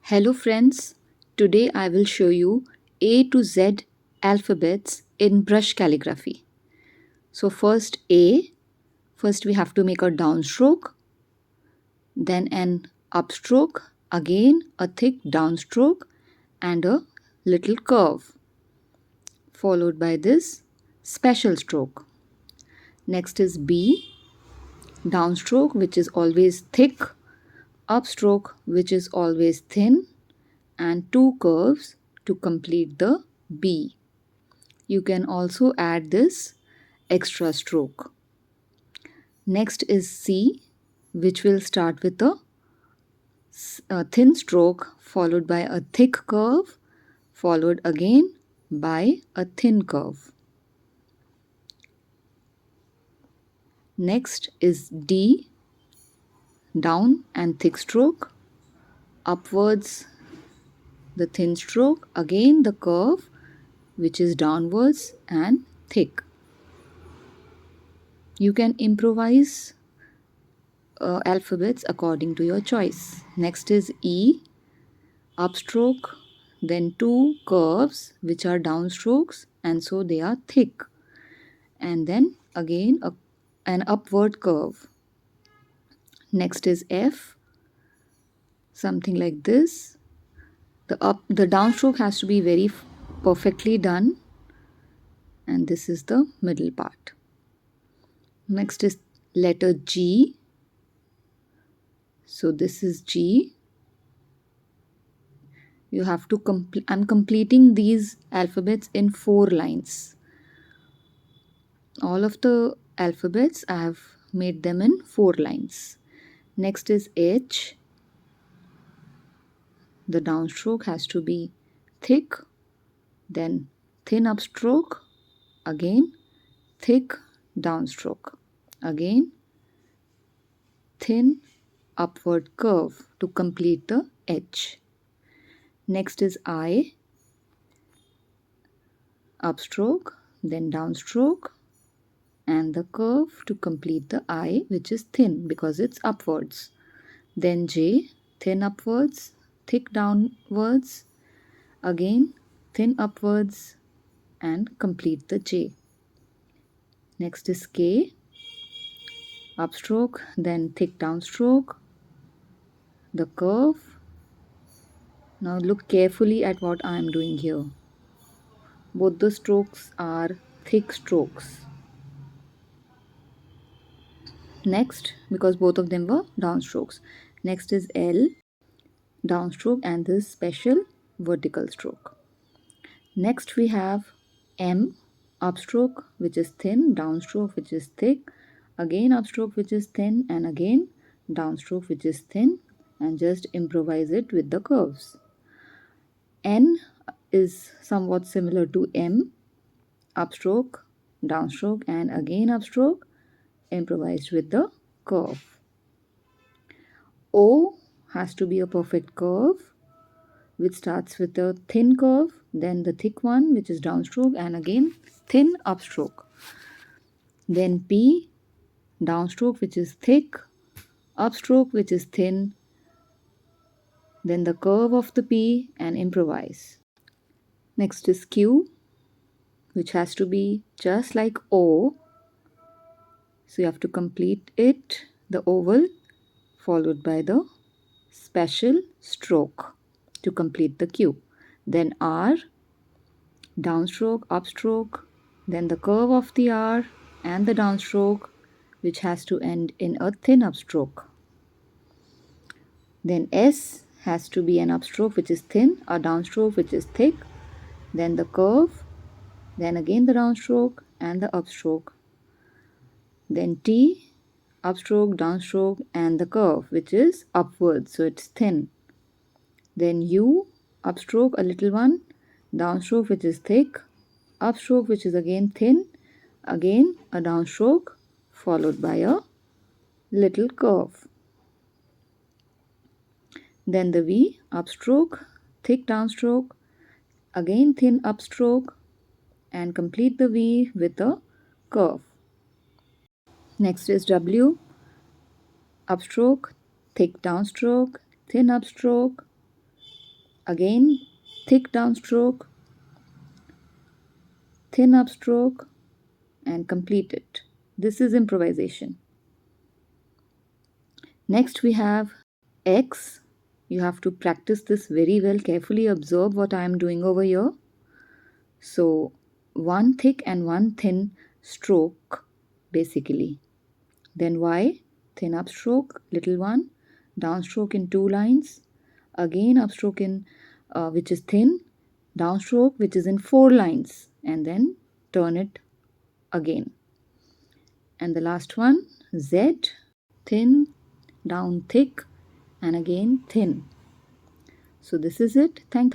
Hello friends, today I will show you A to Z alphabets in brush calligraphy. So first A, first we have to make a downstroke, then an upstroke, again a thick downstroke and a little curve, followed by this special stroke. Next is B, downstroke which is always thick, upstroke which is always thin, and two curves to complete the B. You can also add this extra stroke. Next is C, which will start with a thin stroke followed by a thick curve, followed again by a thin curve. Next is D, down and thick stroke, upwards the thin stroke, again the curve which is downwards and thick. You can improvise alphabets according to your choice. Next is E, upstroke, then two curves which are downstrokes and so they are thick, and then again an upward curve. Next is F, something like this. The downstroke has to be very perfectly done, and this is the middle part. Next is letter G. So this is G. You have to I'm completing these alphabets in 4 lines. All of the alphabets I have made them in 4 lines. Next is H. The downstroke has to be thick, then thin upstroke, again thick downstroke, again thin upward curve to complete the H. Next is I, upstroke, then downstroke, and the curve to complete the I, which is thin because it's upwards. Then J, thin upwards, thick downwards, again thin upwards, and complete the J. Next is K, upstroke, then thick downstroke, the curve. Now look carefully at what I am doing here. Both the strokes are thick strokes. Next, because both of them were downstrokes. Next is L, downstroke, and this special vertical stroke. Next we have M, upstroke which is thin, downstroke which is thick, again upstroke which is thin, and again downstroke which is thin, and just improvise it with the curves. N is somewhat similar to M, upstroke, downstroke, and again upstroke, improvised with the curve. O has to be a perfect curve which starts with a thin curve, then the thick one which is downstroke, and again thin upstroke. Then P, downstroke which is thick, upstroke which is thin, then the curve of the P, and improvise. Next is Q, which has to be just like O, so you have to complete it, the oval, followed by the special stroke to complete the Q. Then R, downstroke, upstroke, then the curve of the R and the downstroke, which has to end in a thin upstroke. Then S has to be an upstroke which is thin, a downstroke which is thick, then the curve, then again the downstroke and the upstroke. Then T, upstroke, downstroke, and the curve which is upwards, so it's thin. Then U, upstroke, a little one, downstroke which is thick, upstroke which is again thin, again a downstroke followed by a little curve. Then the V, upstroke, thick downstroke, again thin upstroke, and complete the V with a curve. Next is W, upstroke, thick downstroke, thin upstroke, Again, thick downstroke, thin upstroke, and complete it. This is improvisation. Next we have X. You have to practice this very well. Carefully observe what I am doing over here. So one thick and one thin stroke basically. Then Y, thin upstroke, little one, downstroke in 2 lines, again upstroke in which is thin, downstroke which is in 4 lines, and then turn it again. And the last one, Z, thin, down thick, and again thin. So this is it. Thank